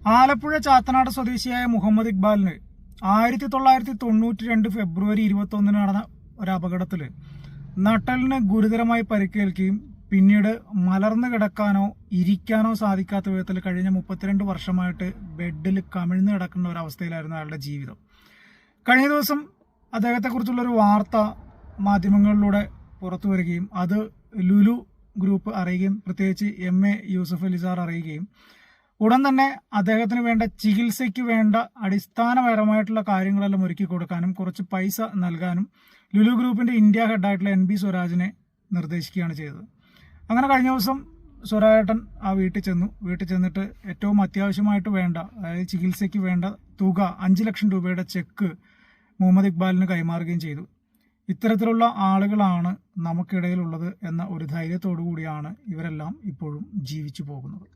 ആലപ്പുഴ ചാത്തനാട് സ്വദേശിയായ മുഹമ്മദ് ഇക്ബാലിന് 1992 ഫെബ്രുവരി 21 നടന്ന ഒരു അപകടത്തിൽ നട്ടലിന് ഗുരുതരമായി പരിക്കേൽക്കുകയും പിന്നീട് മലർന്നു കിടക്കാനോ ഇരിക്കാനോ സാധിക്കാത്ത വിധത്തിൽ കഴിഞ്ഞ 32 വർഷമായിട്ട് ബെഡിൽ കമിഴ്ന്നു കിടക്കുന്ന ഒരവസ്ഥയിലായിരുന്നു അയാളുടെ ജീവിതം. കഴിഞ്ഞ ദിവസം അദ്ദേഹത്തെക്കുറിച്ചുള്ളൊരു വാർത്ത മാധ്യമങ്ങളിലൂടെ പുറത്തു വരികയും അത് ലുലു ഗ്രൂപ്പ് അറിയുകയും പ്രത്യേകിച്ച് MA യൂസഫ് അലി സാർ അറിയുകയും ഉടൻ തന്നെ അദ്ദേഹത്തിന് വേണ്ട ചികിത്സയ്ക്ക് വേണ്ട അടിസ്ഥാനപരമായിട്ടുള്ള കാര്യങ്ങളെല്ലാം ഒരുക്കി കൊടുക്കാനും കുറച്ച് പൈസ നൽകാനും ലുലു ഗ്രൂപ്പിന്റെ ഇന്ത്യ ഹെഡായിട്ടുള്ള NB സ്വരാജിനെ നിർദ്ദേശിക്കുകയാണ് ചെയ്തത്. അങ്ങനെ കഴിഞ്ഞ ദിവസം സ്വരാജേട്ടൻ ആ വീട്ടിൽ ചെന്നിട്ട് ഏറ്റവും അത്യാവശ്യമായിട്ട് വേണ്ട, അതായത് ചികിത്സയ്ക്ക് വേണ്ട തുക 5 ലക്ഷം രൂപയുടെ ചെക്ക് മുഹമ്മദ് ഇക്ബാലിന് കൈമാറുകയും ചെയ്തു. ഇത്തരത്തിലുള്ള ആളുകളാണ് നമുക്കിടയിലുള്ളത് എന്ന ഒരു ധൈര്യത്തോടു കൂടിയാണ് ഇവരെല്ലാം ഇപ്പോഴും ജീവിച്ചു പോകുന്നത്.